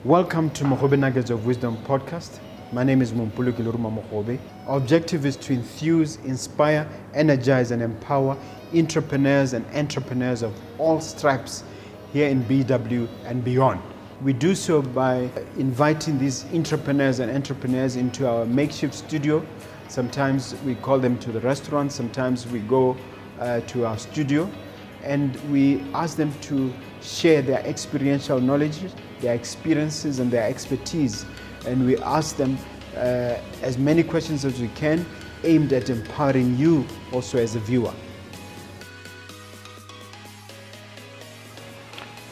Welcome to Mogobe Nuggets of Wisdom podcast. My name is Mompoloki Lerumo Mogobe. Our objective is to enthuse, inspire, energize, and empower entrepreneurs and entrepreneurs of all stripes here in BW and beyond. We do so by inviting these entrepreneurs and entrepreneurs into our makeshift studio. Sometimes we call them to the restaurant, sometimes we go to our studio, and we ask them to share their experiential knowledge, their experiences and their expertise. And we ask them as many questions as we can, aimed at empowering you also as a viewer.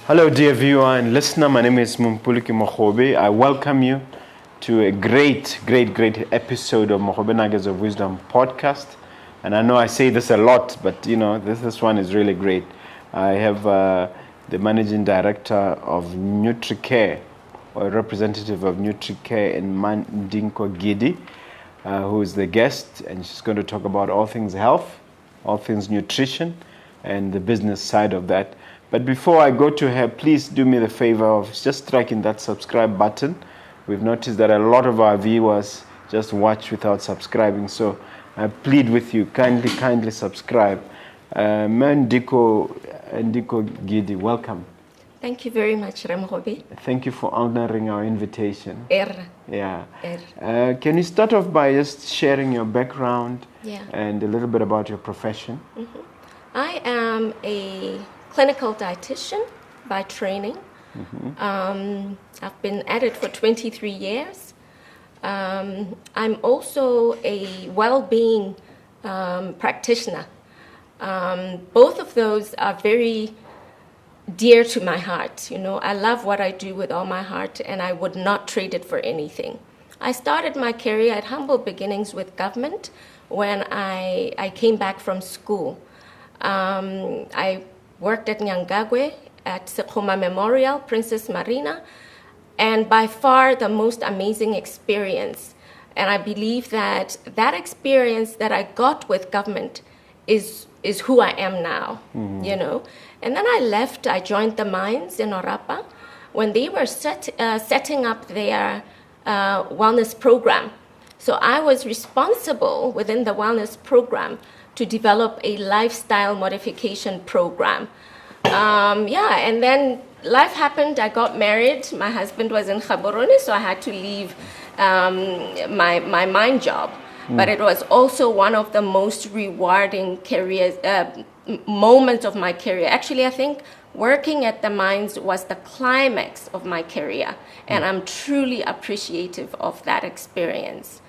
Hello dear viewer and listener, my name is Mompoloki Mogobe. I welcome you to a great episode of Mogobe Nuggets of Wisdom podcast. And I know I say this a lot, but this one is really great. I have the managing director of Nutricare, or a representative of Nutricare, in Ndiko Giddie, who is the guest, and she's going to talk about all things health, all things nutrition, and the business side of that. But before I go to her, please do me the favor of just striking that subscribe button. We've noticed that a lot of our viewers just watch without subscribing, so I plead with you, kindly subscribe. Ndiko Giddie, welcome. Thank you very much, Mogobe. Thank you for honoring our invitation. Yeah. Can you start off by just sharing your background Yeah. and a little bit about your profession? Mm-hmm. I am a clinical dietitian by training. Mm-hmm. I've been at it for 23 years. I'm also a well-being practitioner. Both of those are very dear to my heart. I love what I do with all my heart, and I would not trade it for anything. I started my career at humble beginnings with government when I came back from school. I worked at Nyangagwe at Sekoma Memorial, Princess Marina, and by far the most amazing experience. And I believe that experience that I got with government is who I am now, And then I left, I joined the mines in Orapa when they were setting up their wellness program. So I was responsible within the wellness program to develop a lifestyle modification program. And then life happened, I got married, my husband was in Gaborone, so I had to leave my mine job. But it was also one of the most rewarding moments of my career. Actually, I think working at the mines was the climax of my career, and I'm truly appreciative of that experience.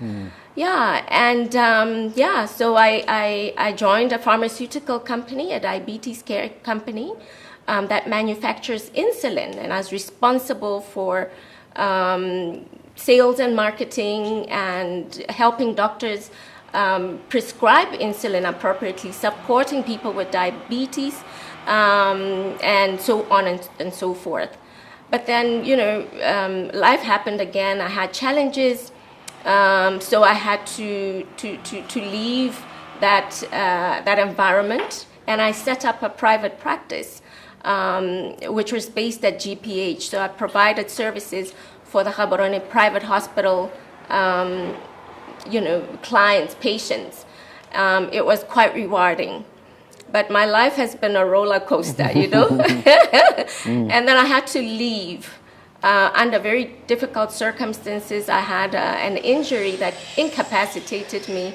So I joined a pharmaceutical company, a diabetes care company that manufactures insulin, and I was responsible for sales and marketing and helping doctors prescribe insulin appropriately, supporting people with diabetes, and so on and so forth. But then, life happened again. I had challenges, so I had to leave that environment, and I set up a private practice, which was based at GPH. So I provided services for the Gaborone private hospital, clients, patients. It was quite rewarding. But my life has been a roller coaster, And then I had to leave under very difficult circumstances. I had an injury that incapacitated me.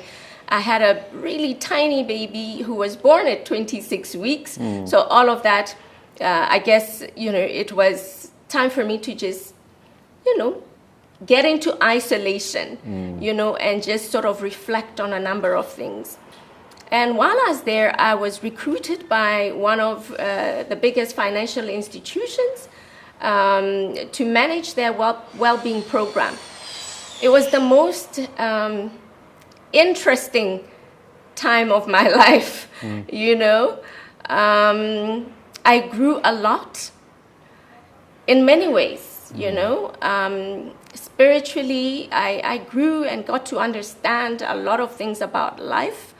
I had a really tiny baby who was born at 26 weeks. So all of that, I guess, it was time for me to just get into isolation, and just sort of reflect on a number of things. And while I was there, I was recruited by one of the biggest financial institutions to manage their well-being program. It was the most interesting time of my life, I grew a lot in many ways. Spiritually, I grew and got to understand a lot of things about life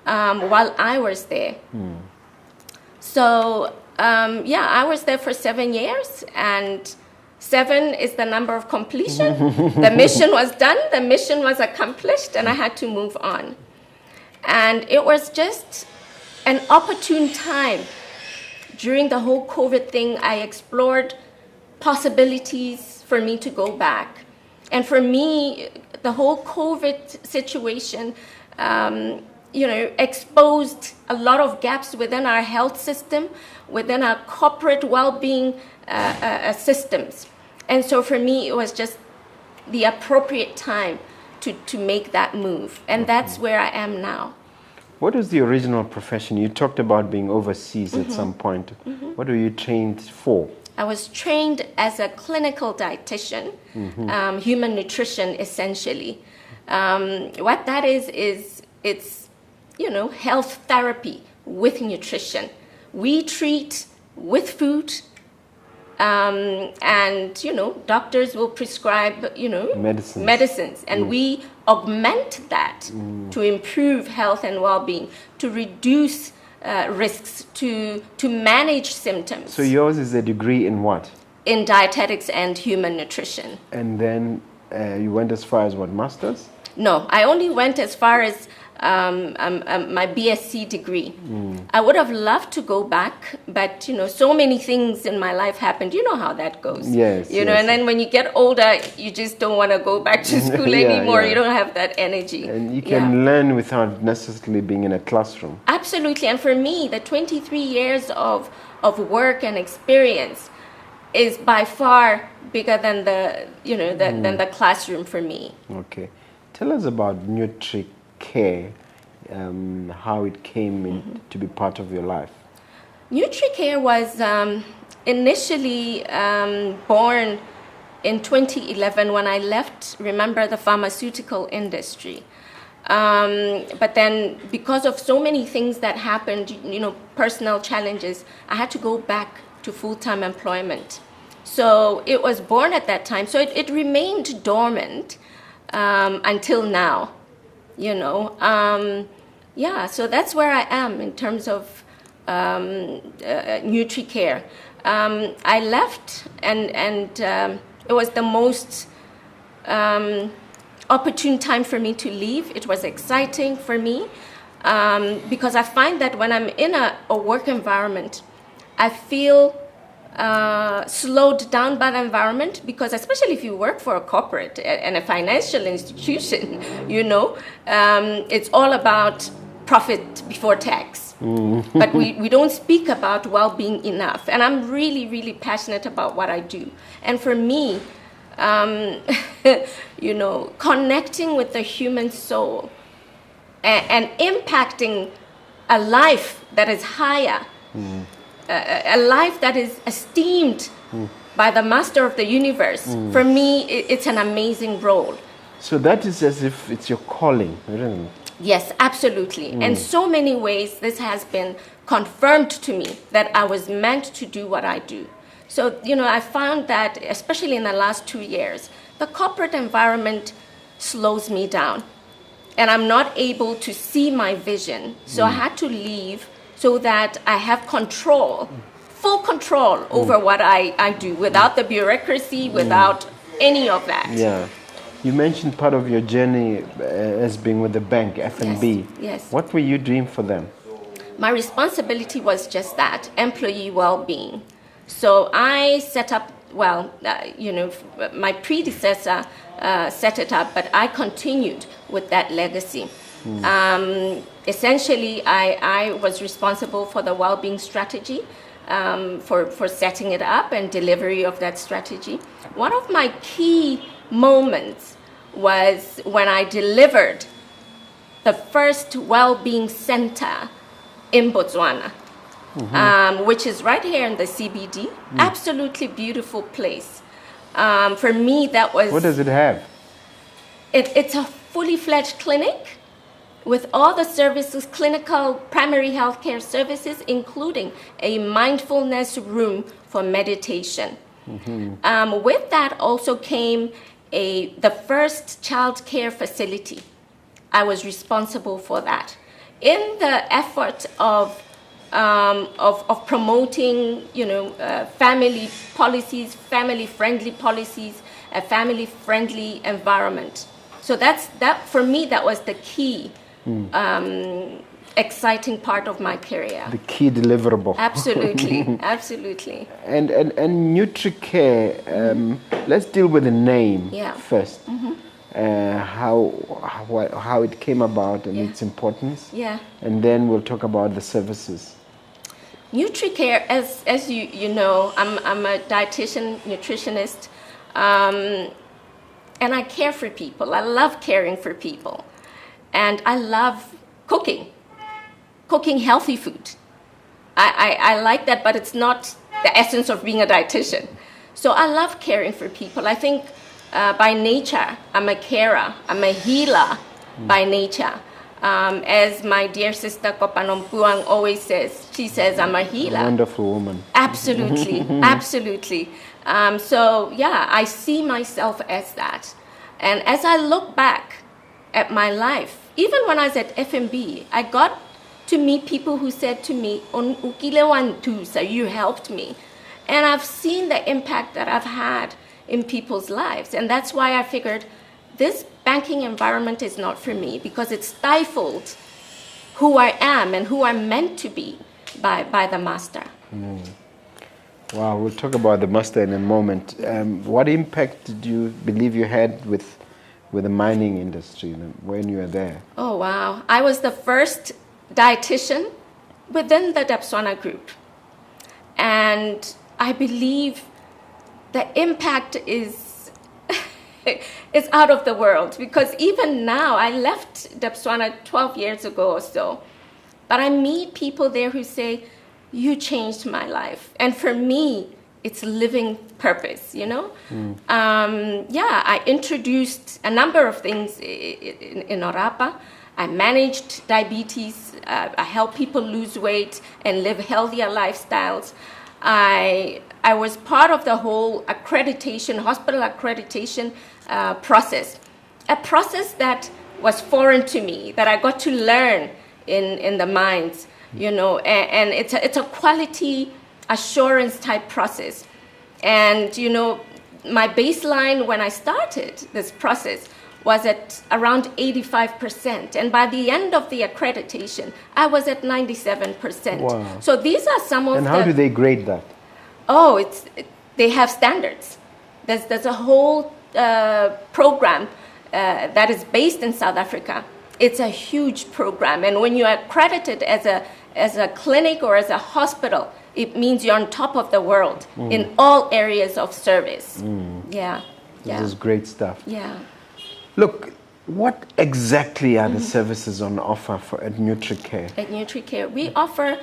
while I was there. So I was there for 7 years, and 7 is the number of completion. The mission was done, the mission was accomplished, and I had to move on. And it was just an opportune time. During the whole COVID thing, I explored possibilities for me to go back. And for me, the whole COVID situation, exposed a lot of gaps within our health system, within our corporate well-being systems. And so for me, it was just the appropriate time to make that move. And that's where I am now. What was the original profession? You talked about being overseas at some point. What were you trained for? I was trained as a clinical dietitian, human nutrition essentially. What that is it's, health therapy with nutrition. We treat with food, and, doctors will prescribe, medicines. And we augment that to improve health and well-being, to reduce risks, to manage symptoms. So yours is a degree in what? In dietetics and human nutrition. And then you went as far as what, master's? No, I only went as far as my BSc degree. I would have loved to go back, but so many things in my life happened. You know how that goes. Yes. And then when you get older, you just don't want to go back to school anymore. You don't have that energy. And you can learn without necessarily being in a classroom. Absolutely. And for me, the 23 years of work and experience is by far bigger than than the classroom for me. Okay. Tell us about Nutricare, how it came in to be part of your life. Nutricare was initially born in 2011 when I left, remember, the pharmaceutical industry. But then because of so many things that happened, personal challenges, I had to go back to full-time employment. So it was born at that time. So it remained dormant until now, so that's where I am in terms of Nutricare. I left and it was the most opportune time for me to leave. It was exciting for me because I find that when I'm in a work environment, I feel slowed down by the environment, because especially if you work for a corporate and a financial institution, it's all about profit before tax. But we don't speak about well-being enough. And I'm really, really passionate about what I do. And for me, connecting with the human soul and impacting a life that is higher, a life that is esteemed by the master of the universe. For me, it's an amazing role. So that is as if it's your calling, isn't it? Yes, absolutely. In so many ways, this has been confirmed to me that I was meant to do what I do. So, I found that, especially in the last 2 years, the corporate environment slows me down. And I'm not able to see my vision. So I had to leave so that I have control, full control over what I do, without the bureaucracy, without any of that. Yeah. You mentioned part of your journey as being with the bank, F&B. Yes. What were you doing for them? My responsibility was just that, employee well-being. So I set up, my predecessor set it up, but I continued with that legacy. Essentially, I was responsible for the well-being strategy, for setting it up and delivery of that strategy. One of my key moments was when I delivered the first well-being center in Botswana, which is right here in the CBD. Absolutely beautiful place. For me, that was... What does it have? It's a fully fledged clinic with all the services, clinical primary healthcare services, including a mindfulness room for meditation. With that also came the first child care facility. I was responsible for that. In the effort of of promoting, family policies, family-friendly policies, a family-friendly environment. So that for me, that was the key, exciting part of my career. The key deliverable. Absolutely, absolutely. And Nutricare, let's deal with the name first. How it came about and its importance. Yeah. And then we'll talk about the services. Nutricare, as you know, I'm a dietitian, nutritionist, and I care for people. I love caring for people, and I love cooking healthy food. I like that, but it's not the essence of being a dietitian. So I love caring for people. I think by nature, I'm a carer. I'm a healer by nature. As my dear sister Kopanompuang always says, she says, I'm a healer. A wonderful woman. Absolutely, absolutely. So yeah, I see myself as that. And as I look back at my life, even when I was at FMB, I got to meet people who said to me, you helped me. And I've seen the impact that I've had in people's lives. And that's why I figured this banking environment is not for me, because it stifled who I am and who I'm meant to be by the master. Wow, we'll talk about the master in a moment. What impact did you believe you had with the mining industry when you were there? Oh, wow. I was the first dietitian within the Debtswana group. And I believe the impact is it's out of the world, because even now, I left Debtswana 12 years ago or so, but I meet people there who say, you changed my life. And for me, it's living purpose, I introduced a number of things in Orapa. I managed diabetes. I help people lose weight and live healthier lifestyles. I was part of the whole hospital accreditation process, a process that was foreign to me, that I got to learn in the mines, and it's a quality assurance type process. And, my baseline when I started this process was at around 85%. And by the end of the accreditation, I was at 97%. Wow. So these are some of And how do they grade that? Oh, they have standards. There's a whole program that is based in South Africa. It's a huge program. And when you're accredited as a clinic or as a hospital, it means you're on top of the world in all areas of service. Yeah. This is great stuff. Yeah. Look, what exactly are the services on offer at Nutricare? At Nutricare, we offer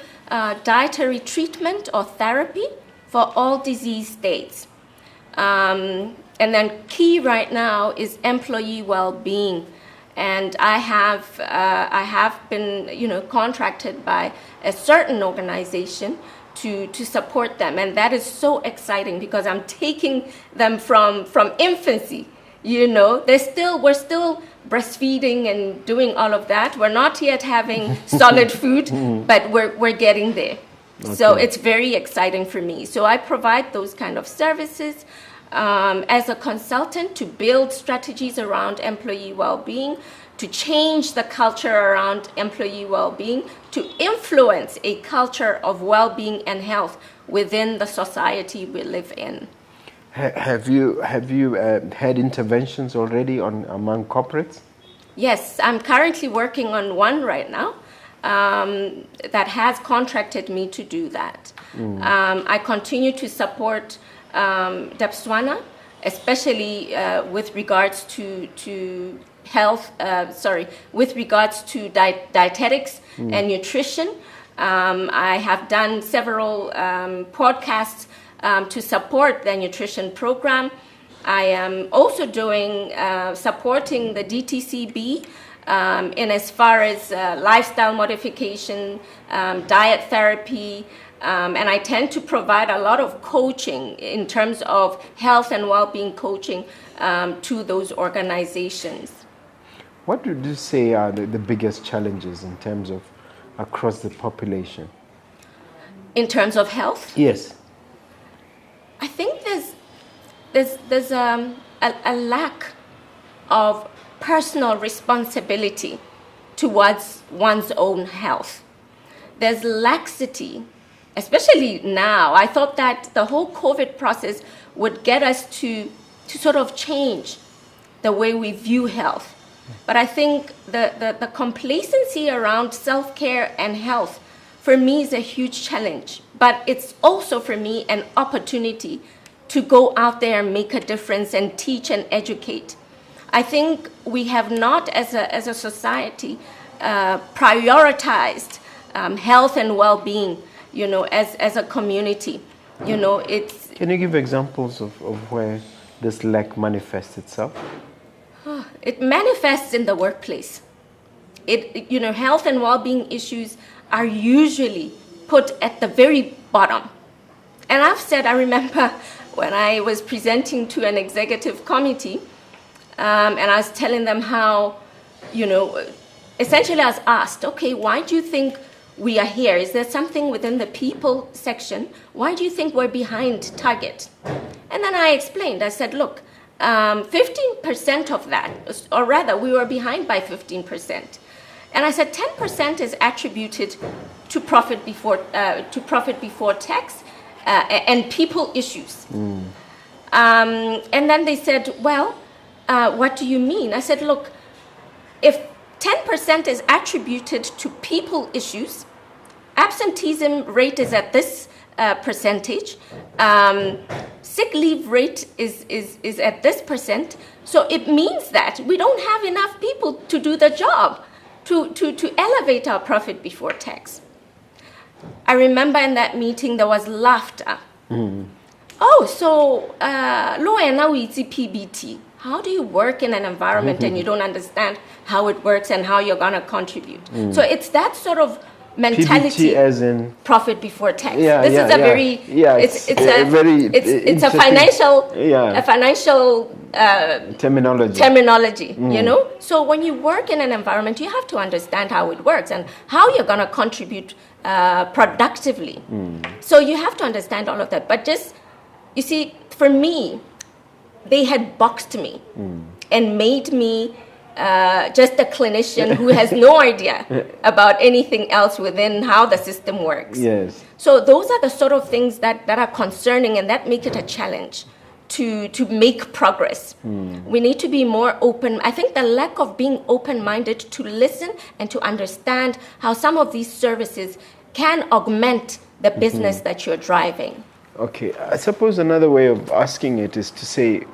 dietary treatment or therapy for all disease states. And then key right now is employee well-being. And I have been, contracted by a certain organization to support them, and that is so exciting because I'm taking them from infancy. We're still breastfeeding and doing all of that. We're not yet having solid food, but we're getting there. Okay. So it's very exciting for me. So I provide those kind of services as a consultant to build strategies around employee well-being, to change the culture around employee well-being, to influence a culture of well-being and health within the society we live in. Have you had interventions already among corporates? Yes, I'm currently working on one right now that has contracted me to do that. I continue to support Debtswana, especially with regards to health, with regards to dietetics and nutrition. I have done several podcasts to support the nutrition program. I am also supporting the DTCB in as far as lifestyle modification, diet therapy, and I tend to provide a lot of coaching in terms of health and well-being coaching to those organizations. What would you say are the biggest challenges in terms of across the population? in terms of health. Yes. I think there's a lack of personal responsibility towards one's own health. There's laxity, especially now. I thought that the whole COVID process would get us to sort of change the way we view health. But I think the complacency around self-care and health, for me, is a huge challenge. But it's also, for me, an opportunity to go out there and make a difference and teach and educate. I think we have not, as a society, prioritized health and well-being, as a community. It's... Can you give examples of where this lack manifests itself? It manifests in the workplace. Health and well-being issues are usually put at the very bottom. And I remember when I was presenting to an executive committee, and I was telling them how, essentially I was asked, okay, why do you think we are here? Is there something within the people section? Why do you think we're behind target? And then I explained, I said, look, 15% of that, or rather we were behind by 15%. And I said 10% is attributed to profit before tax and people issues. And then they said, well, what do you mean? I said, look, if 10% is attributed to people issues, absenteeism rate is at this percentage, sick leave rate is at this percent, so it means that we don't have enough people to do the job, to elevate our profit before tax. I remember in that meeting there was laughter. Oh, so now it's PBT. How do you work in an environment and you don't understand how it works and how you're going to contribute? So it's that sort of mentality. PBT as in profit before tax. It's a financial terminology. So when you work in an environment, you have to understand how it works and how you're going to contribute productively. So you have to understand all of that. But just, you see, for me, they had boxed me and made me just a clinician who has no idea about anything else within how the system works. Yes. So those are the sort of things that are concerning and that make it a challenge to make progress. We need to be more open. I think the lack of being open-minded to listen and to understand how some of these services can augment the business that you're driving. Okay, I suppose another way of asking it is to say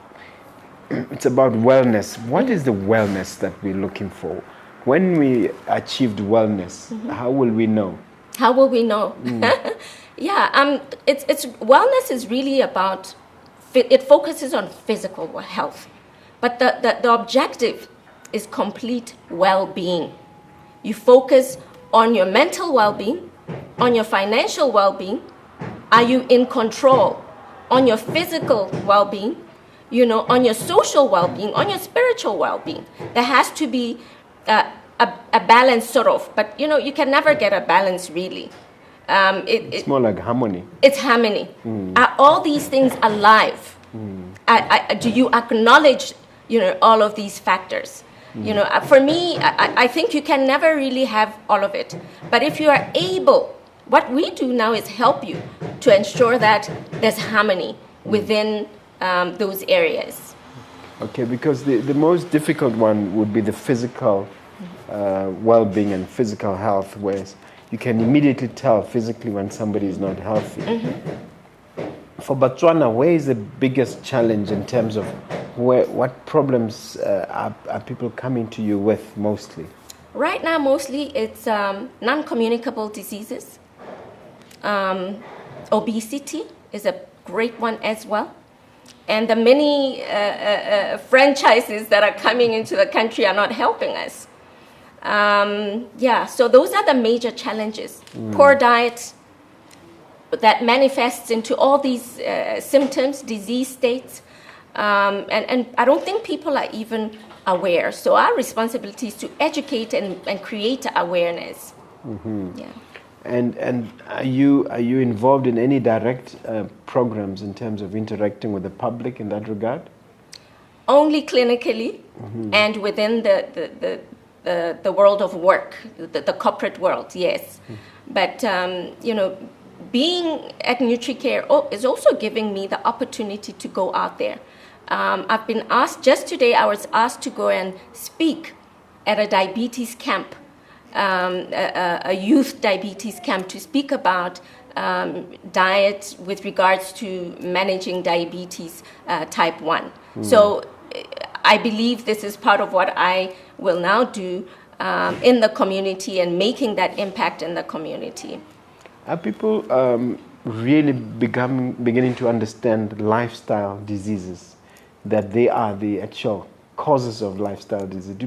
it's about wellness. What is the wellness that we're looking for? When we achieved wellness, how will we know? How will we know? It's wellness is really about, it focuses on physical health, but the objective is complete well-being. You focus on your mental well-being, on your financial well-being. Are you in control? On your physical well-being, on your social well-being, on your spiritual well-being. There has to be a balance, sort of, but you can never get a balance really. It's more like harmony. It's harmony. Are all these things alive? Do you acknowledge all of these factors? For me, I think you can never really have all of it. But if you are able, what we do now is help you to ensure that there's harmony within those areas. Okay, because the most difficult one would be the physical well-being and physical health, where you can immediately tell physically when somebody is not healthy. For Botswana, where is the biggest challenge in terms of what problems are people coming to you with mostly? Right now, mostly it's non-communicable diseases. Obesity is a great one as well. And the many franchises that are coming into the country are not helping us. So those are the major challenges. Poor diet that manifests into all these symptoms, disease states. And I don't think people are even aware. So our responsibility is to educate and create awareness. And are you involved in any direct programs in terms of interacting with the public in that regard? Only clinically, and within the world of work, the corporate world, yes. But being at Nutricare is also giving me the opportunity to go out there. I've been asked, just today I was asked to go and speak at a diabetes camp, a youth diabetes camp, to speak about diet with regards to managing diabetes type 1. So I believe this is part of what I will now do in the community and making that impact in the community. Are people really beginning to understand lifestyle diseases, that they are the actual causes of lifestyle disease?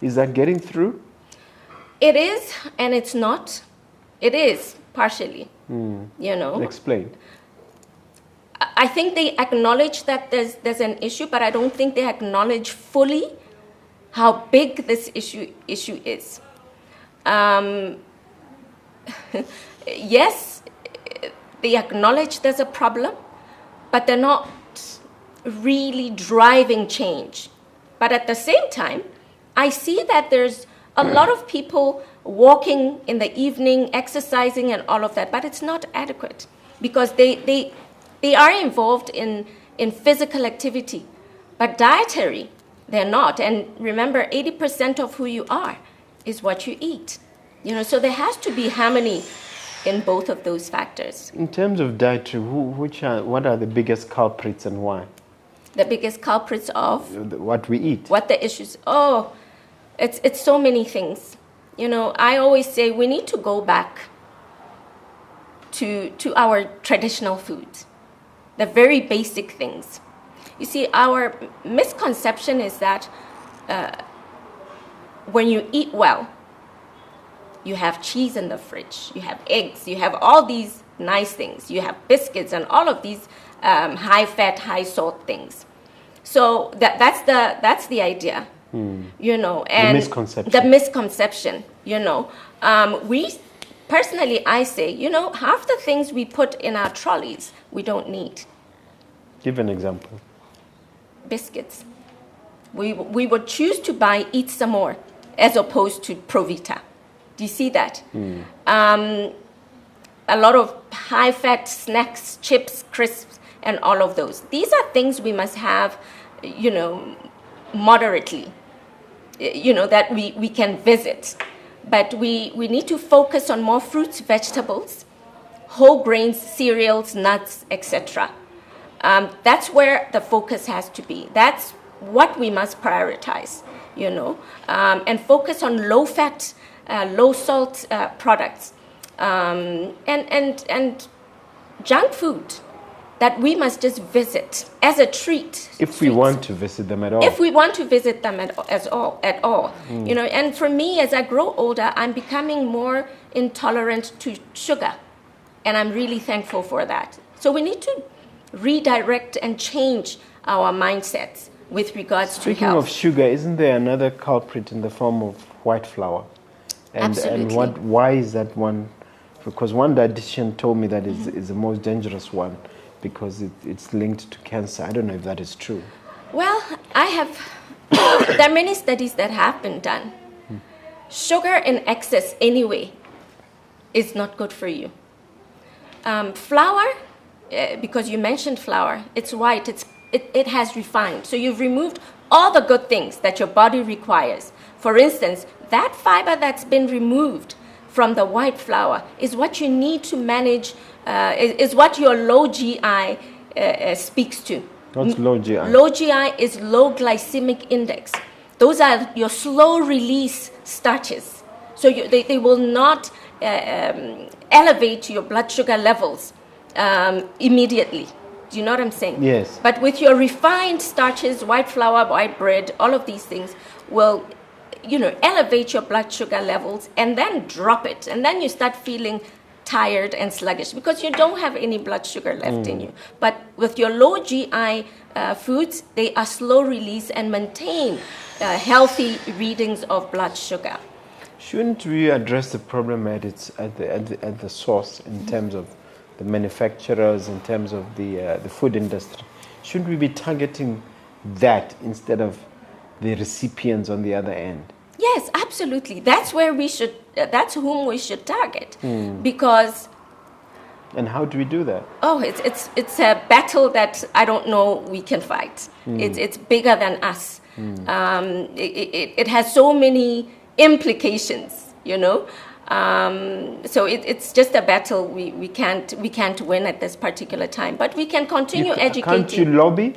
Is that getting through? It is, and it's not. It is, partially, Explain. I think they acknowledge that there's an issue, but I don't think they acknowledge fully how big this issue is. Yes, they acknowledge there's a problem, but they're not really driving change. But at the same time, I see that there's a lot of people walking in the evening, exercising and all of that, but it's not adequate because they are involved in physical activity, but dietary, they're not. And remember, 80% of who you are is what you eat. So there has to be harmony in both of those factors. In terms of dietary, what are the biggest culprits and why? The biggest culprits of? What we eat. What the issues? Oh, it's so many things. I always say we need to go back to our traditional foods, the very basic things. You see, our misconception is that when you eat well, you have cheese in the fridge, you have eggs, you have all these nice things, you have biscuits and all of these high fat, high salt things. So that's the idea, and the misconception. The misconception, we personally, I say, half the things we put in our trolleys we don't need. Give an example. Biscuits. We would choose to buy Eat Some More as opposed to Provita. Do you see that? A lot of high-fat snacks, chips, crisps, and all of those. These are things we must have, moderately, that we can visit. But we need to focus on more fruits, vegetables, whole grains, cereals, nuts, etc. That's where the focus has to be. That's what we must prioritize, and focus on low-fat, low-salt products, and junk food that we must just visit as a treat. If we want to visit them at all. If we want to visit them at all. And for me, as I grow older, I'm becoming more intolerant to sugar. And I'm really thankful for that. So we need to redirect and change our mindsets with regards to health. Speaking of sugar, isn't there another culprit in the form of white flour? Absolutely. And why is that one? Because one dietitian told me that is the most dangerous one because it's linked to cancer. I don't know if that is true. Well, there are many studies that have been done. Sugar in excess anyway is not good for you. Flour, because you mentioned flour, it's white, it has refined. So you've removed all the good things that your body requires. For instance, that fiber that's been removed from the white flour is what you need to manage, is what your low GI speaks to. What's low GI? Low GI is low glycemic index. Those are your slow release starches. So they will not elevate your blood sugar levels immediately. Do you know what I'm saying? Yes. But with your refined starches, white flour, white bread, all of these things will, elevate your blood sugar levels and then drop it. And then you start feeling tired and sluggish because you don't have any blood sugar left in you. But with your low GI foods, they are slow release and maintain healthy readings of blood sugar. Shouldn't we address the problem at the source in terms of the manufacturers, in terms of the food industry? Shouldn't we be targeting that instead of the recipients on the other end? Yes, absolutely. That's where we should. That's whom we should target, because. And how do we do that? Oh, it's a battle that I don't know we can fight. It's bigger than us. It has so many implications, you know. So it's just a battle we can't win at this particular time. But we can continue educating. Can't you lobby?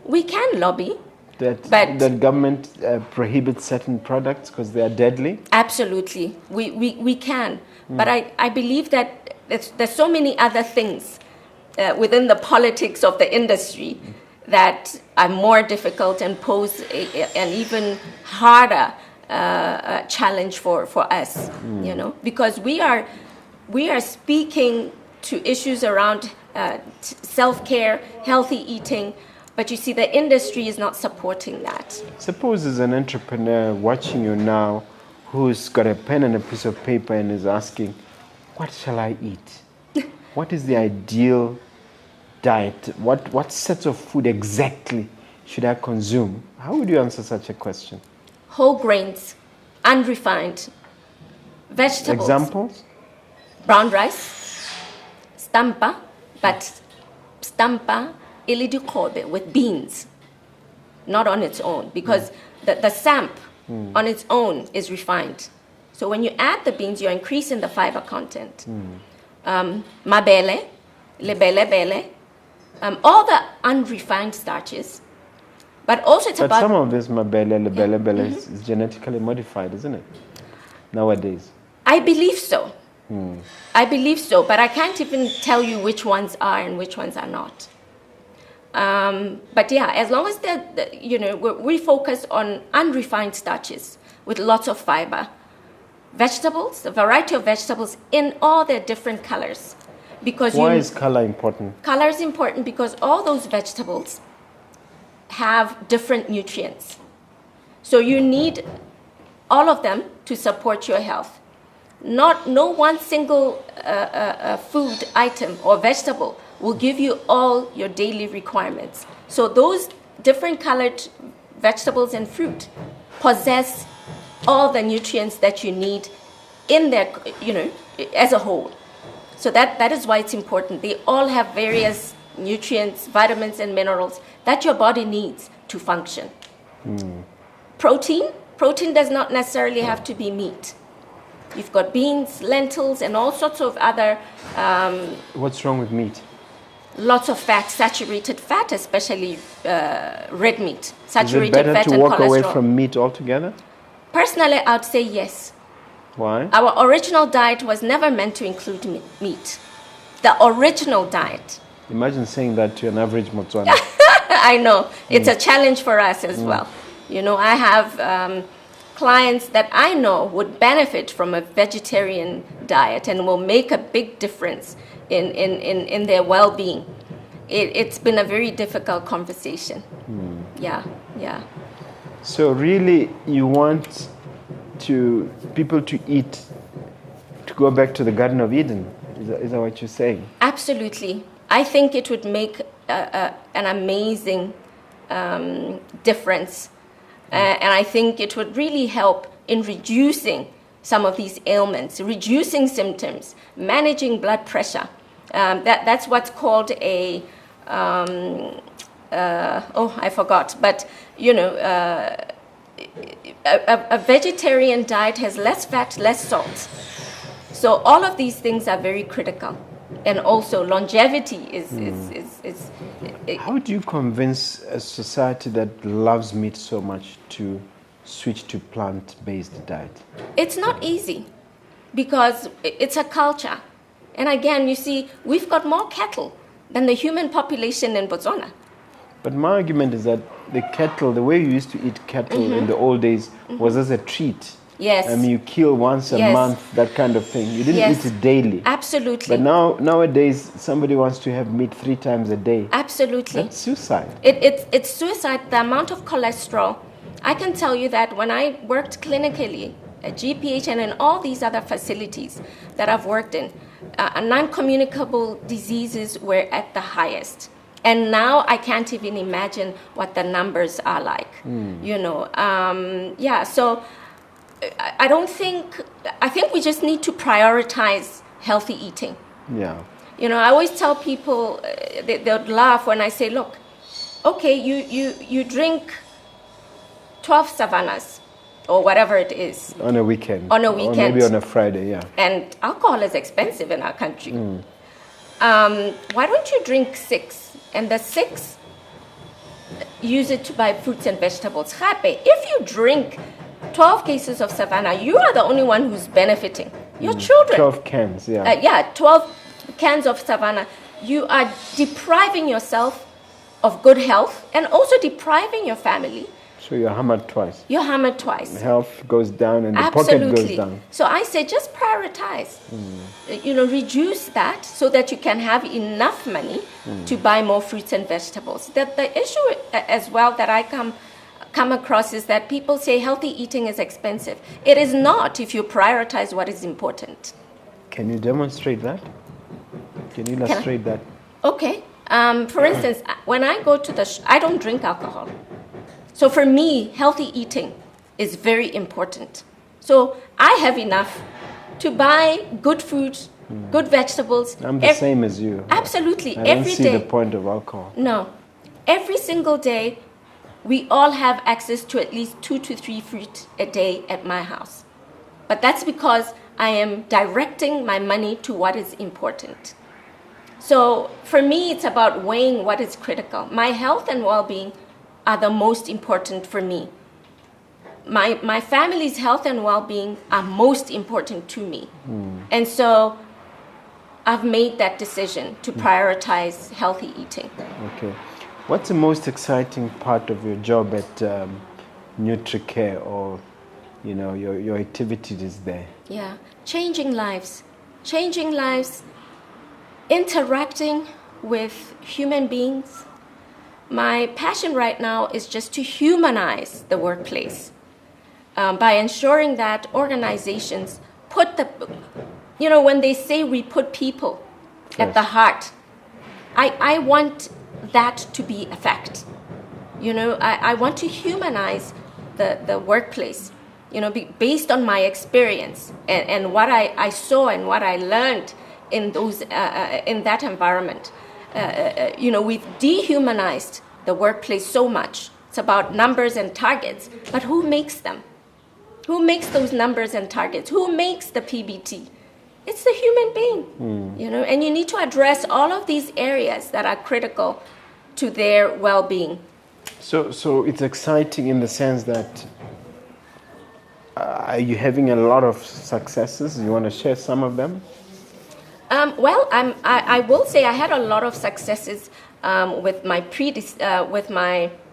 We can lobby. That government prohibits certain products because they are deadly? Absolutely. We can. But I believe that there's so many other things within the politics of the industry that are more difficult and pose an even harder challenge for us, you know, because we are speaking to issues around self-care, healthy eating, but you see the industry is not supporting that. Suppose there's an entrepreneur watching you now who's got a pen and a piece of paper and is asking, what shall I eat? What is the ideal diet? What sets of food exactly should I consume? How would you answer such a question? Whole grains, unrefined, vegetables. Examples? Brown rice, stampa, but stampa Ndiko with beans, not on its own, because the samp on its own is refined. So when you add the beans, you're increasing the fiber content. Mabele, lebele, all the unrefined starches. But also it's about... some of this mabele is genetically modified, isn't it? Nowadays. I believe so. I believe so, but I can't even tell you which ones are and which ones are not. But yeah, as long as we focus on unrefined starches with lots of fiber, vegetables, a variety of vegetables in all their different colors. Because why is color important? Color is important because all those vegetables have different nutrients. So you need all of them to support your health. No one single food item or vegetable will give you all your daily requirements. So those different colored vegetables and fruit possess all the nutrients that you need in their, as a whole. So that is why it's important. They all have various nutrients, vitamins, and minerals that your body needs to function. Protein does not necessarily have to be meat. You've got beans, lentils, and all sorts of other... What's wrong with meat? Lots of fat, saturated fat, especially red meat. Saturated fat and cholesterol. Is it better to walk away from meat altogether? Personally, I would say yes. Why? Our original diet was never meant to include meat. The original diet. Imagine saying that to an average Motswana. I know. It's a challenge for us as well. I have clients that I know would benefit from a vegetarian diet and will make a big difference in their well-being. It's been a very difficult conversation. Yeah. So really, you want people to eat, to go back to the Garden of Eden? Is that what you're saying? Absolutely. I think it would make an amazing difference. And I think it would really help in reducing some of these ailments, reducing symptoms, managing blood pressure. That's what's called I forgot. But, a vegetarian diet has less fat, less salt. So all of these things are very critical. And also longevity is How do you convince a society that loves meat so much to switch to plant-based diet? It's not easy because it's a culture. And again, you see, we've got more cattle than the human population in Botswana. But my argument is that the way you used to eat cattle in the old days was as a treat. Yes. I mean, you kill once a month, that kind of thing. You didn't eat it daily. Absolutely. But nowadays, somebody wants to have meat 3 times a day. Absolutely. That's suicide. It's suicide. The amount of cholesterol. I can tell you that when I worked clinically GPH and in all these other facilities that I've worked in, non-communicable diseases were at the highest. And now I can't even imagine what the numbers are like, so I think we just need to prioritize healthy eating. Yeah. I always tell people, they'll laugh when I say, look, okay, you drink 12 savannas or whatever it is. On a weekend. On a weekend. Or maybe on a Friday, yeah. And alcohol is expensive in our country. Why don't you drink 6? And the 6, use it to buy fruits and vegetables. If you drink 12 cases of savannah, you are the only one who's benefiting. Your children. 12 cans, yeah. 12 cans of savannah. You are depriving yourself of good health and also depriving your family. So you're hammered twice. Health goes down and the Absolutely. pocket goes down. So I say just prioritize. Reduce that so that you can have enough money to buy more fruits and vegetables. The issue as well that I come across is that people say healthy eating is expensive. It is not if you prioritize what is important. Can you demonstrate that? Can you illustrate that? Okay. For instance, when I go to I don't drink alcohol. So for me, healthy eating is very important. So I have enough to buy good food, good vegetables. I'm the same as you. Absolutely. I don't see the point of alcohol. No. Every single day, we all have access to at least 2 to 3 fruit a day at my house. But that's because I am directing my money to what is important. So for me, it's about weighing what is critical. My health and well-being are the most important for me. My family's health and well-being are most important to me. And so I've made that decision to prioritize healthy eating. Okay. What's the most exciting part of your job at Nutricare or, your activities there? Yeah, changing lives, interacting with human beings. My passion right now is just to humanize the workplace by ensuring that organizations put when they say we put people at the heart, I want that to be a fact. I want to humanize the workplace, based on my experience and what I saw and what I learned in that environment. We've dehumanized the workplace so much. It's about numbers and targets, but who makes them? Who makes those numbers and targets? Who makes the PBT? It's the human being, and you need to address all of these areas that are critical to their well-being. So it's exciting in the sense that are you having a lot of successes? You want to share some of them? I will say I had a lot of successes with my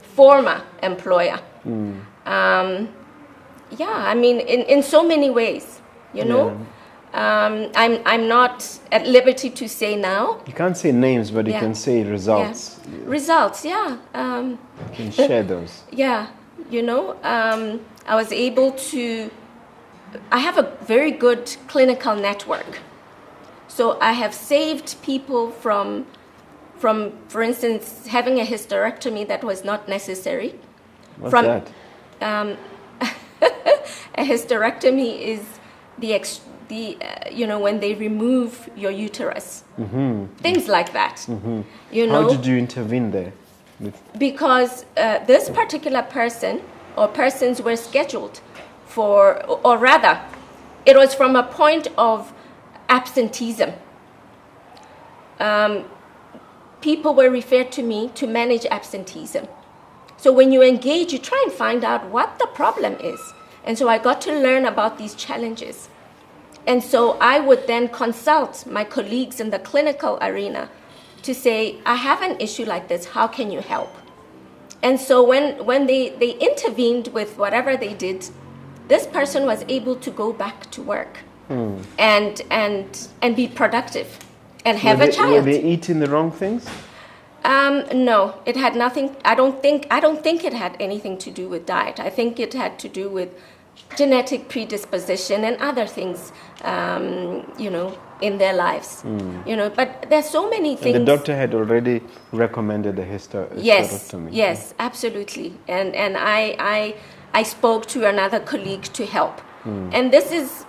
former employer. In so many ways, I'm not at liberty to say now. You can't say names, but you can say results. Yeah. Results, yeah. You can share those. Yeah, I was able to. I have a very good clinical network. So I have saved people from, for instance, having a hysterectomy that was not necessary. What's that? A hysterectomy is when they remove your uterus. Things like that. How did you intervene there? Because this particular person or persons were scheduled for, or rather, it was from a point of absenteeism. People were referred to me to manage absenteeism. So when you engage, you try and find out what the problem is. And so I got to learn about these challenges. And so I would then consult my colleagues in the clinical arena to say, I have an issue like this, how can you help? And so when they intervened with whatever they did, this person was able to go back to work. And be productive and have a child. Were they eating the wrong things? No, it had nothing. I don't think it had anything to do with diet. I think it had to do with genetic predisposition and other things, in their lives. But there's so many things. And the doctor had already recommended a hysterectomy. Yes, absolutely. And I spoke to another colleague to help. And this is,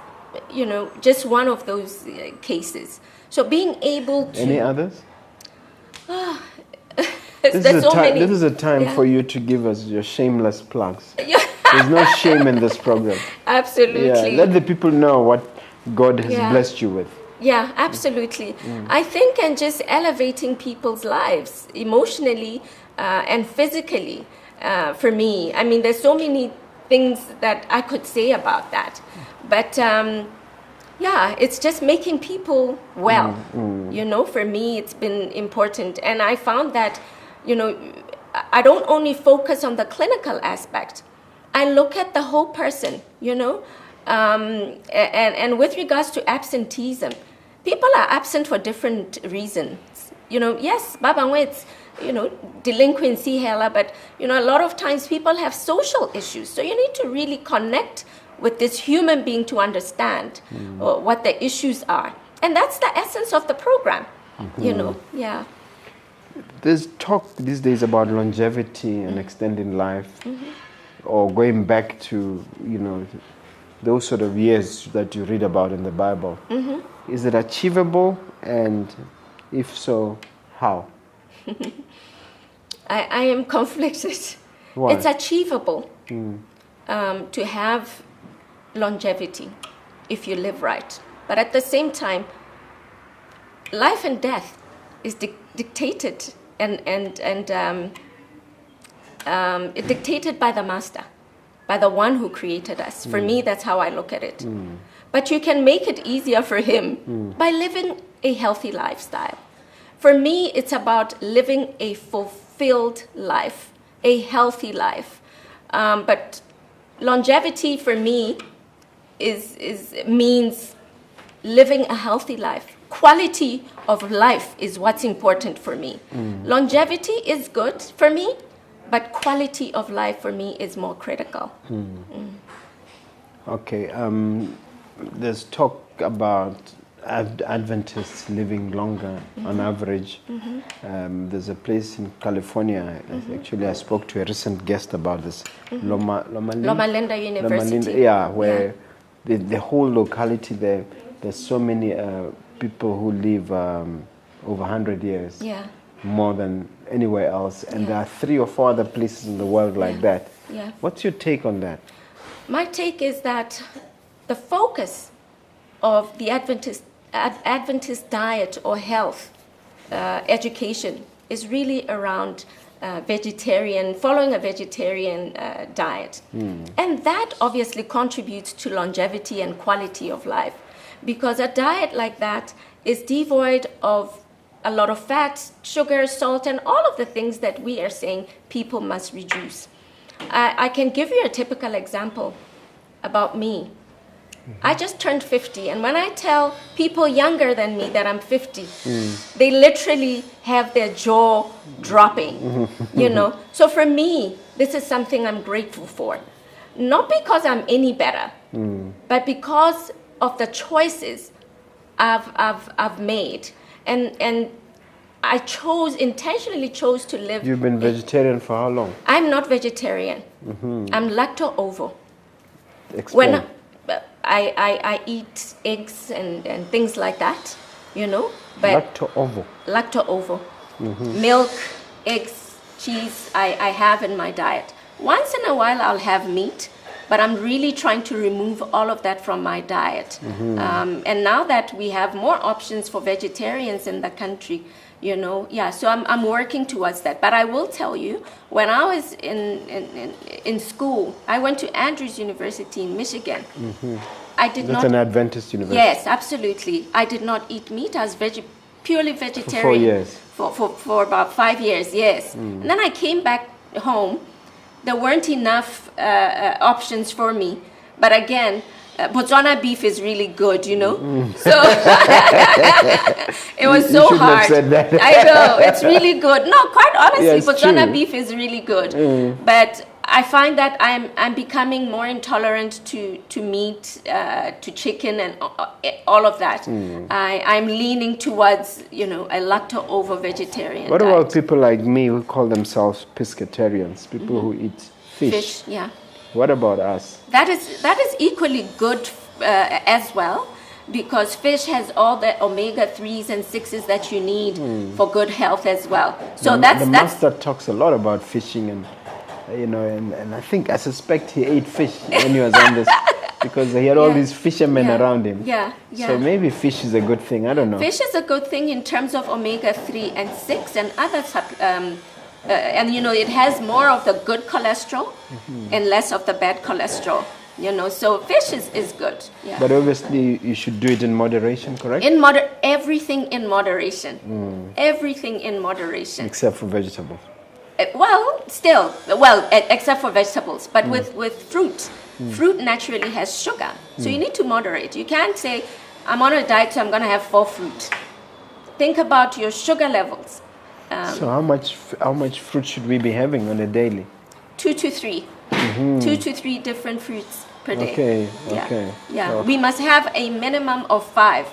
just one of those cases. So being able to... Any others? This is a time for you to give us your shameless plugs. There's no shame in this program. Absolutely. Yeah, let the people know what God has blessed you with. Yeah, absolutely. I think, and just elevating people's lives emotionally and physically, for me. I mean, there's so many things that I could say about that. But it's just making people well. For me, it's been important. And I found that, I don't only focus on the clinical aspect. I look at the whole person, and with regards to absenteeism, people are absent for different reasons. Yes, babangwe, it's, delinquency, hella, but, a lot of times people have social issues. So you need to really connect with this human being to understand what the issues are. And that's the essence of the program, There's talk these days about longevity and extending life, or going back to, those sort of years that you read about in the Bible. Is it achievable? And if so, how? I am conflicted. Why? It's achievable to have longevity if you live right. But at the same time, life and death is dictated dictated by the master, by the one who created us. For me, that's how I look at it. But you can make it easier for him by living a healthy lifestyle. For me, it's about living a fulfilled life, a healthy life. But longevity for me means living a healthy life. Quality of life is what's important for me. Longevity is good for me, but quality of life for me is more critical. Okay, there's talk about Adventists living longer on average. There's a place in California, actually I spoke to a recent guest about this, Loma Linda University. Where the whole locality there's so many people who live over 100 years, more than anywhere else, and there are 3 or 4 other places in the world like that. What's your take on that? My take is that the focus of the Adventist diet or health education is really around following a vegetarian diet. And that obviously contributes to longevity and quality of life, because a diet like that is devoid of a lot of fat, sugar, salt, and all of the things that we are saying people must reduce. I can give you a typical example about me. I just turned 50, and when I tell people younger than me that I'm 50, they literally have their jaw dropping, So for me, this is something I'm grateful for. Not because I'm any better, but because of the choices I've made. And I intentionally chose to live. You've been vegetarian for how long? I'm not vegetarian. I'm lacto-ovo. Explain. When I eat eggs and things like that, But Lacto-ovo. Lacto-ovo. Milk, eggs, cheese, I have in my diet. Once in a while I'll have meat, but I'm really trying to remove all of that from my diet. And now that we have more options for vegetarians in the country, so I'm working towards that. But I will tell you, when I was in school, I went to Andrews University in Michigan. That's an Adventist university. Yes, absolutely. I did not eat meat. I was purely vegetarian. For 4 years. For about 5 years, yes. And then I came back home. There weren't enough options for me. But again, Botswana beef is really good, So it was so hard. Have said that. I know, it's really good. No, quite honestly, Yeah, Botswana true. beef is really good. But I find that I'm becoming more intolerant to meat, to chicken, and all of that. I'm leaning towards, a lacto over vegetarian. What diet. about people like me who call themselves pescatarians, people who eat fish? Yeah. What about us? That is equally good as well, because fish has all the omega-3s and 6s that you need for good health as well. So the master talks a lot about fishing, and I suspect he ate fish when he was on this, because he had all these fishermen around him. Yeah. So maybe fish is a good thing. I don't know. Fish is a good thing in terms of omega-3 and 6 and other it has more of the good cholesterol and less of the bad cholesterol. So fish is good. Yeah. But obviously you should do it in moderation, correct? Everything in moderation. Everything in moderation. Except for vegetables. Except for vegetables. But with fruit, fruit naturally has sugar. So you need to moderate. You can't say, I'm on a diet, so I'm going to have 4 fruit. Think about your sugar levels. So how much fruit should we be having on a daily? 2 to 3. 2 to 3 different fruits per day. Okay. Yeah. So We must have a minimum of 5.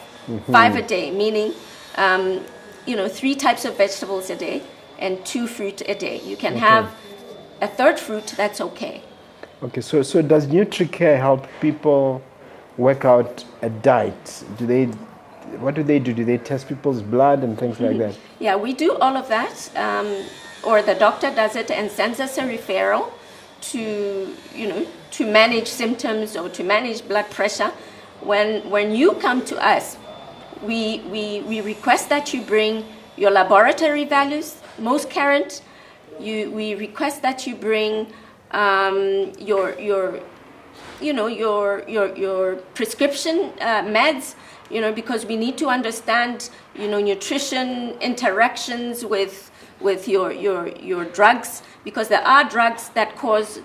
5 a day, meaning 3 types of vegetables a day and 2 fruit a day. You can have a 3rd fruit, that's okay. Okay, so does Nutricare help people work out a diet? What do they do? Do they test people's blood and things like that? Yeah, we do all of that, or the doctor does it and sends us a referral to manage symptoms or to manage blood pressure. When you come to us, we request that you bring your laboratory values, most current. We request that you bring your prescription meds, because we need to understand, nutrition interactions with your drugs, because there are drugs that cause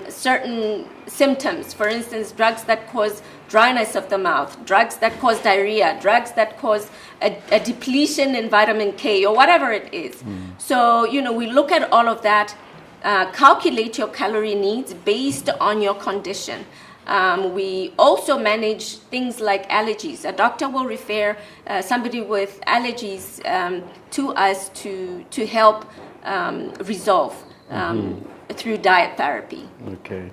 certain symptoms. For instance, drugs that cause dryness of the mouth, drugs that cause diarrhea, drugs that cause a depletion in vitamin K or whatever it is. So, we look at all of that, calculate your calorie needs based on your condition. We also manage things like allergies. A doctor will refer somebody with allergies to us to help resolve through diet therapy. Okay.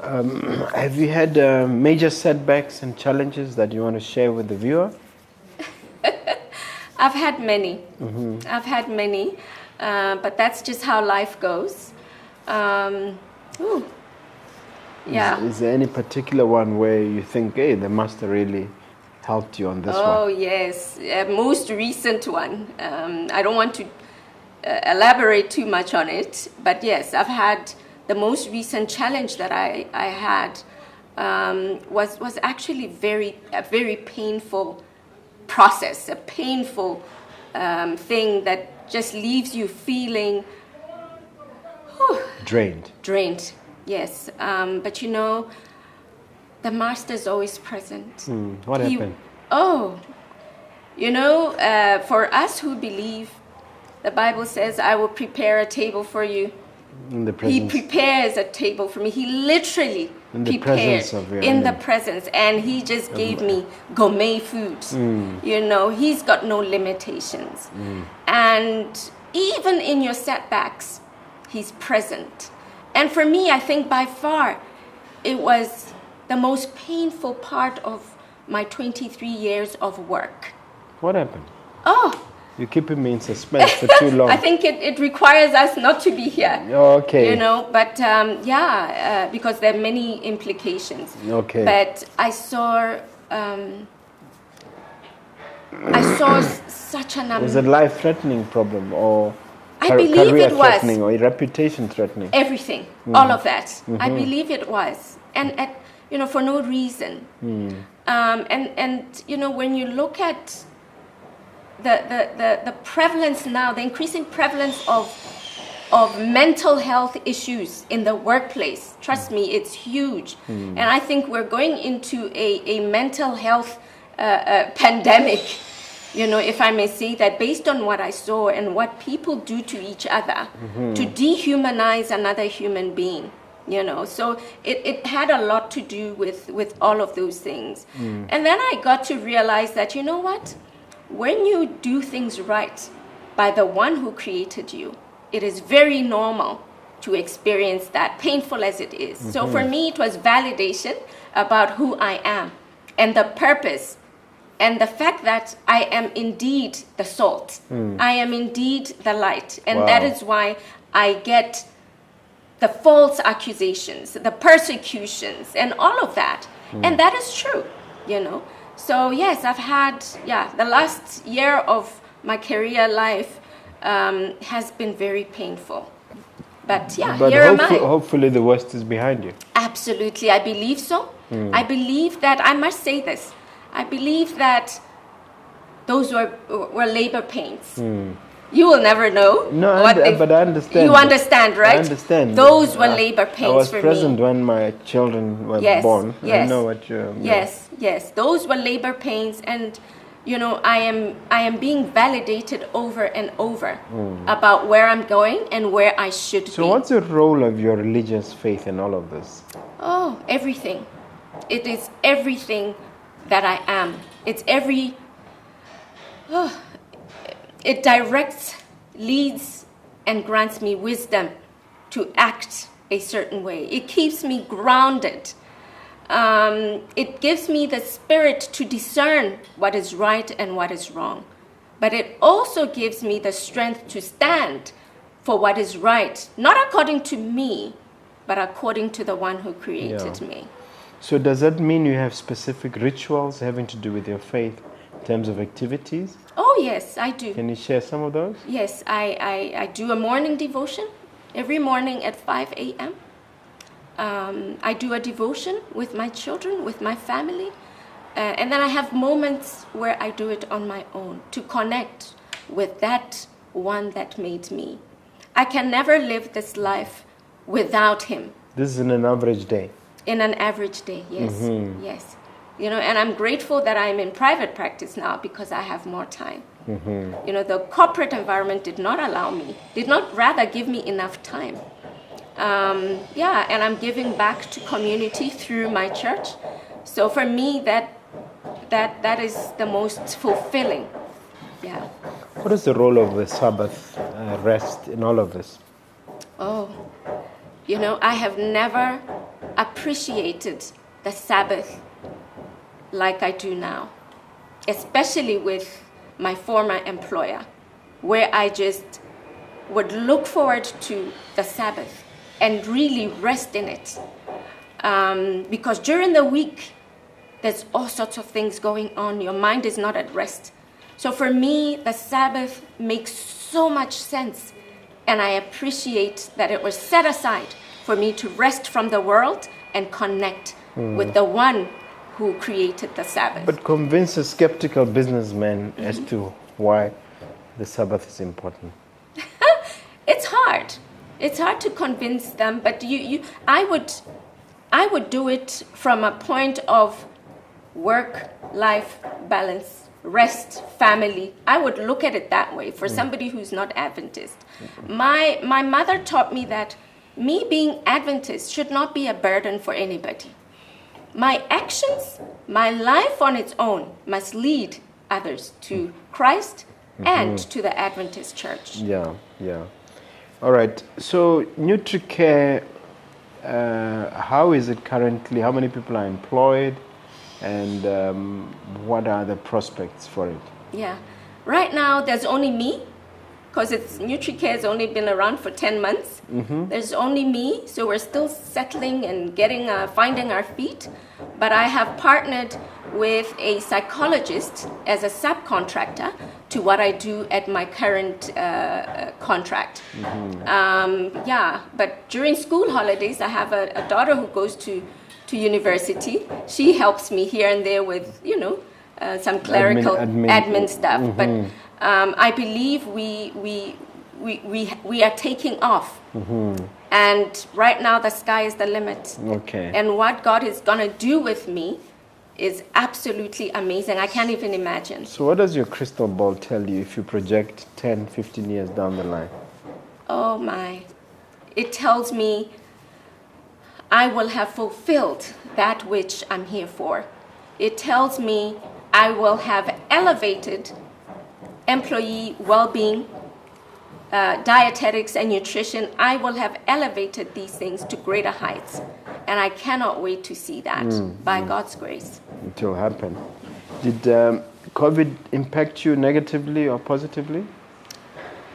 Have you had major setbacks and challenges that you want to share with the viewer? I've had many. But that's just how life goes. Yeah. Is there any particular one where you think, hey, the master really helped you on this one? Oh, yes. Most recent one. I don't want to elaborate too much on it, but yes, I've had the most recent challenge that I had was actually a very painful process, a painful thing that just leaves you feeling drained. Yes, but the master is always present. What happened? For us who believe, the Bible says, I will prepare a table for you. In the presence. He prepares a table for me. He literally prepared in the presence. And he just gave me gourmet food. He's got no limitations. And even in your setbacks, he's present. And for me, I think by far, it was the most painful part of my 23 years of work. What happened? You're keeping me in suspense for too long. I think it requires us not to be here. Okay. But because there are many implications. Okay. But I saw such an... Was it a life-threatening problem or I believe it was. Threatening or reputation threatening? Everything, all of that. Mm-hmm. I believe it was. And for no reason. When you look at the prevalence now, the increasing prevalence of mental health issues in the workplace, trust me, it's huge. And I think we're going into a mental health pandemic if I may say that, based on what I saw and what people do to each other to dehumanize another human being. So it had a lot to do with all of those things. And then I got to realize that, you know what? When you do things right by the one who created you, it is very normal to experience that, painful as it is. So for me, it was validation about who I am and the purpose and the fact that I am indeed the salt. I am indeed the light. And that is why I get the false accusations, the persecutions, and all of that. And that is true, So yes, I've had, the last year of my career life has been very painful. But here am I. Hopefully the worst is behind you. Absolutely, I believe so. I believe that, I must say this, I believe that those were labor pains. You will never know. No, but I understand. You understand, right? I understand. Those were labor pains for me. I was present when my children were born. Yes. I know what you mean. Yes. Those were labor pains, and I am being validated over and over about where I'm going and where I should be. So what's the role of your religious faith in all of this? Oh, everything. It is everything that I am. It's it directs, leads, and grants me wisdom to act a certain way. It keeps me grounded. It gives me the spirit to discern what is right and what is wrong. But it also gives me the strength to stand for what is right, not according to me, but according to the one who created me. So does that mean you have specific rituals having to do with your faith in terms of activities? Oh, yes, I do. Can you share some of those? Yes, I do a morning devotion every morning at 5 a.m. I do a devotion with my children, with my family. And then I have moments where I do it on my own to connect with that one that made me. I can never live this life without him. This is in an average day? In an average day, yes. Yes. And I'm grateful that I'm in private practice now because I have more time. The corporate environment did not rather give me enough time. And I'm giving back to community through my church. So for me, that is the most fulfilling. Yeah. What is the role of the Sabbath rest in all of this? Oh, I have never appreciated the Sabbath like I do now, especially with my former employer, where I just would look forward to the Sabbath and really rest in it. Because during the week, there's all sorts of things going on. Your mind is not at rest. So for me, the Sabbath makes so much sense. And I appreciate that it was set aside for me to rest from the world and connect with the one who created the Sabbath. But convince a skeptical businessman as to why the Sabbath is important. It's hard. It's hard to convince them, but I would do it from a point of work-life balance, rest, family. I would look at it that way for somebody who's not Adventist. My mother taught me that me being Adventist should not be a burden for anybody. My actions, my life on its own must lead others to Christ and to the Adventist church. Yeah. All right. So Nutricare, how is it currently? How many people are employed? And what are the prospects for it? Yeah. Right now, there's only me, because Nutricare has only been around for 10 months. There's only me, so we're still settling and finding our feet. But I have partnered with a psychologist as a subcontractor to what I do at my current contract. But during school holidays, I have a daughter who goes to university. She helps me here and there with, some clerical admin stuff. But I believe we are taking off. And right now the sky is the limit. Okay. And what God is going to do with me is absolutely amazing. I can't even imagine. So what does your crystal ball tell you if you project 10, 15 years down the line? Oh my. It tells me I will have fulfilled that which I'm here for. It tells me I will have elevated employee well-being, dietetics and nutrition. I will have elevated these things to greater heights. And I cannot wait to see that by God's grace. It will happen. Did COVID impact you negatively or positively?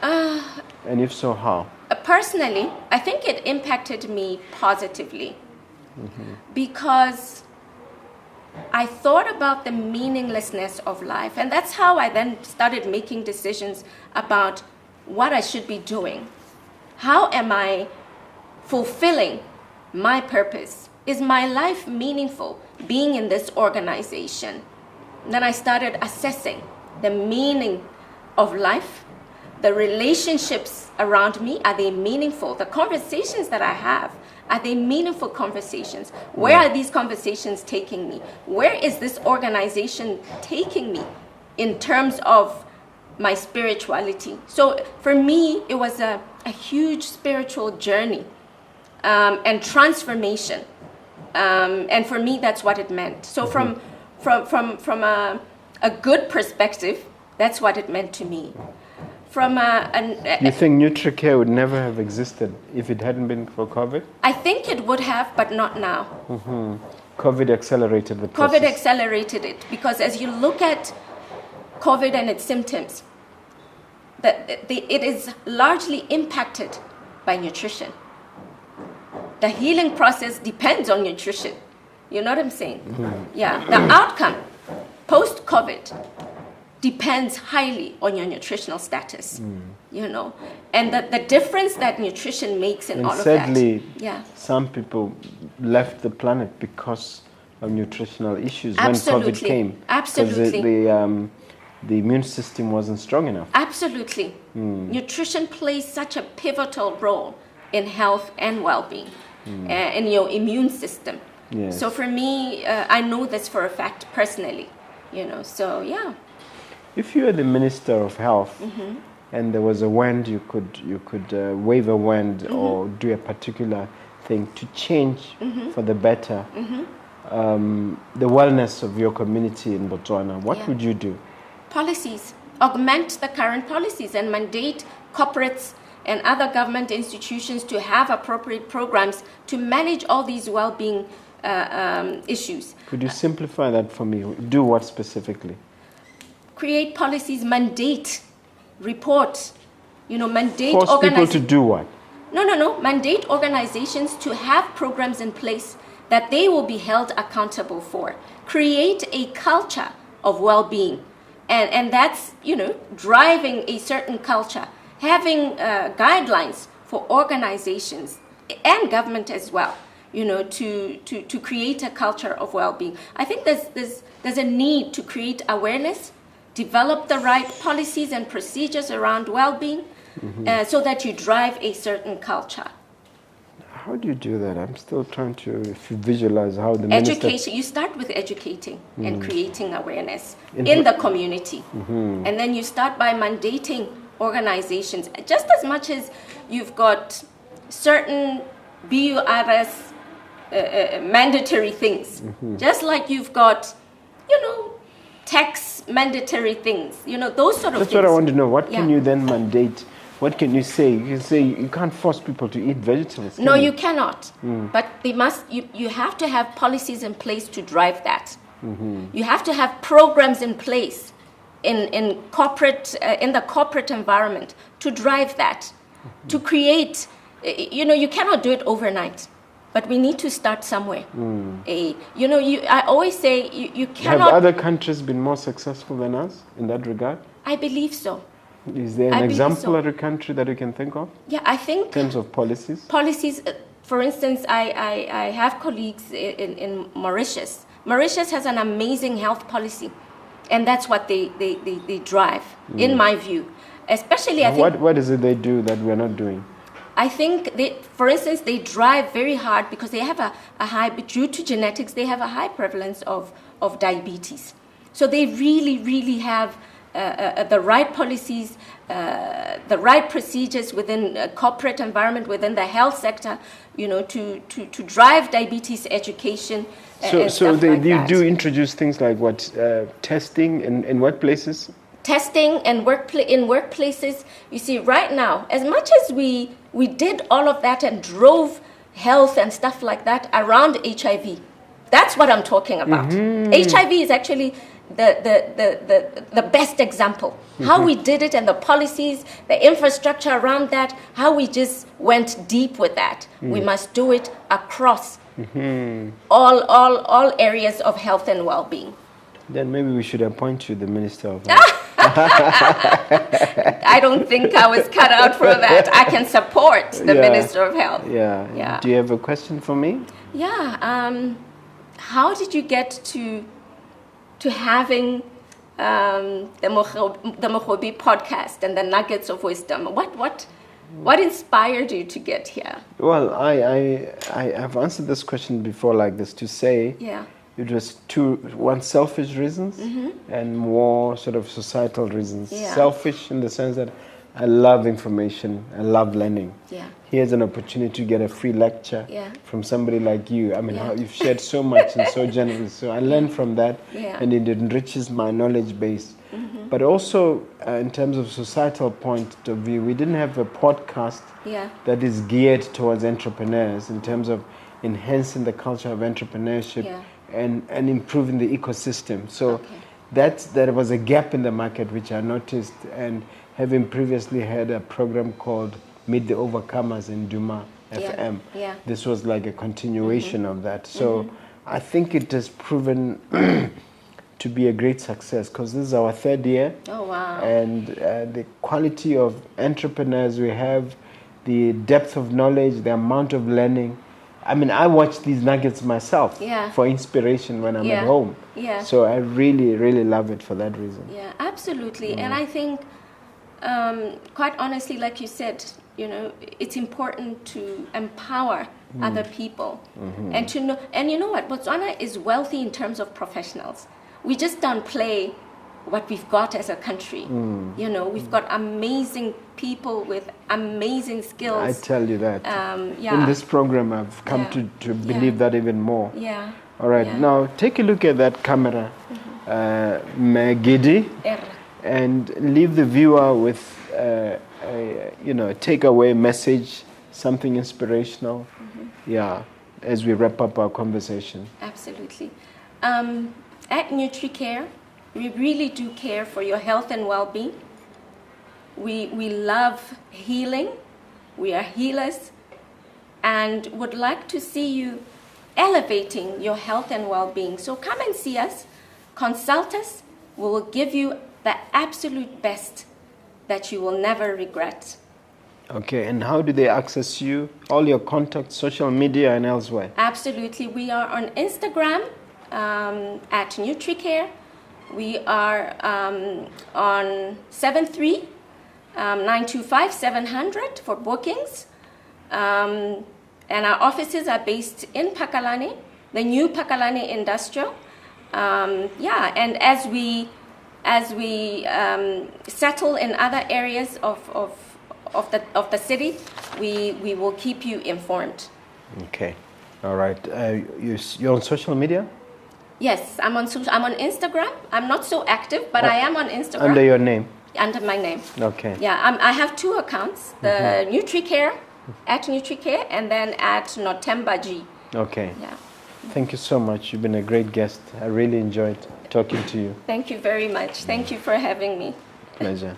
And if so, how? Personally, I think it impacted me positively because I thought about the meaninglessness of life. And that's how I then started making decisions about what I should be doing. How am I fulfilling my purpose? Is my life meaningful being in this organization? And then I started assessing the meaning of life, the relationships around me. Are they meaningful? The conversations that I have, are they meaningful conversations? Where are these conversations taking me? Where is this organization taking me in terms of my spirituality? So for me, it was a huge spiritual journey and transformation. And for me, that's what it meant. So from a good perspective, that's what it meant to me. From you think Nutricare would never have existed if it hadn't been for COVID? I think it would have, but not now. COVID accelerated the process. COVID accelerated it because as you look at COVID and its symptoms, it is largely impacted by nutrition. The healing process depends on nutrition. You know what I'm saying? Yeah. The outcome post-COVID depends highly on your nutritional status, you know, and the difference that nutrition makes in all sadly, of that. Yeah. Some people left the planet because of nutritional issues Absolutely. when COVID came. Absolutely. Because the immune system wasn't strong enough. Absolutely. Nutrition plays such a pivotal role in health and well-being, in your immune system. Yes. So for me, I know this for a fact personally, you know, so yeah. If you were the Minister of Health and there was a wand, you could wave a wand or do a particular thing to change for the better the wellness of your community in Botswana, what would you do? Policies. Augment the current policies and mandate corporates and other government institutions to have appropriate programs to manage all these well-being issues. Could you simplify that for me? Do what specifically? Create policies, mandate, report, you know, mandate Force people to do what? No. Mandate organizations to have programs in place that they will be held accountable for. Create a culture of well-being. And that's, you know, driving a certain culture. Having guidelines for organizations and government as well, you know, to create a culture of well-being. I think there's a need to create awareness, develop the right policies and procedures around well-being so that you drive a certain culture. How do you do that? I'm still trying to visualize how the Education. You start with educating and creating awareness in the community. And then you start by mandating organizations. Just as much as you've got certain BURS mandatory things, just like you've got, you know, tax mandatory things, you know, those sort of That's things. what I want to know. What can you then mandate? What can you say? You can say you can't force people to eat vegetables. No, you cannot. But they must. You have to have policies in place to drive that. You have to have programs in place in corporate in the corporate environment to drive that, to create. You know, you cannot do it overnight, but we need to start somewhere. You know, I always say you cannot. Have other countries been more successful than us in that regard? I believe so. Is there an example of a country that you can think of? Yeah, I think in terms of policies. Policies. For instance, I have colleagues in Mauritius. Mauritius has an amazing health policy, and that's what they drive, in my view. Especially, I think. What is it they do that we're not doing? I think for instance, they drive very hard because they have a high, due to genetics, they have a high prevalence of diabetes. So they really have the right policies, the right procedures within a corporate environment, within the health sector, to drive diabetes education. So they do introduce things like what, testing in workplaces? Testing and in workplaces. You see, right now, as much as we did all of that and drove health and stuff like that around HIV, that's what I'm talking about. HIV is actually the best example. How we did it and the policies, the infrastructure around that, how we just went deep with that. We must do it across all areas of health and well-being. Then maybe we should appoint you the Minister of I don't think I was cut out for that. I can support the Minister of Health. Yeah. Do you have a question for me? Yeah. How did you get to having the Mogobe podcast and the Nuggets of Wisdom? What inspired you to get here? Well, I've answered this question before like this to say it was one selfish reasons and more sort of societal reasons. Yeah. Selfish in the sense that I love information, I love learning. Yeah. Here's an opportunity to get a free lecture from somebody like you. I mean, how you've shared so much and so generously. So I learned from that, and it enriches my knowledge base. But also, in terms of societal point of view, we didn't have a podcast that is geared towards entrepreneurs in terms of enhancing the culture of entrepreneurship and improving the ecosystem. So there was a gap in the market which I noticed, and having previously had a program called Meet the Overcomers in Duma FM. This was like a continuation of that. So I think it has proven to be a great success because this is our third year. Oh, wow. And the quality of entrepreneurs we have, the depth of knowledge, the amount of learning. I mean, I watch these nuggets myself for inspiration when I'm at home. Yeah. So I really, really love it for that reason. Yeah, absolutely. And I think, quite honestly, like you said, it's important to empower other people and to know. And you know what? Botswana is wealthy in terms of professionals. We just don't play what we've got as a country. We've got amazing people with amazing skills. I tell you that. In this program, I've come to believe that even more. Yeah. All right. Now, take a look at that camera, Giddie, and leave the viewer with a takeaway message, something inspirational. As we wrap up our conversation. Absolutely. At Nutricare, we really do care for your health and well-being. We love healing. We are healers and would like to see you elevating your health and well-being. So come and see us, consult us. We will give you the absolute best that you will never regret. Okay, and how do they access you? All your contacts, social media and elsewhere? Absolutely. We are on Instagram at Nutricare. We are on 73-925-700 for bookings. And our offices are based in Pakalane, the new Pakalane Industrial. And as we settle in other areas of the city, we will keep you informed. Okay, all right. You're on social media? Yes, I'm on Instagram. I'm not so active, but I am on Instagram. Under your name? Under my name. Okay. Yeah, I have two accounts: the Nutricare at Nutricare, and then at Notemba G. Okay. Yeah. Thank you so much. You've been a great guest. I really enjoyed talking to you. Thank you very much. Thank you for having me. Pleasure.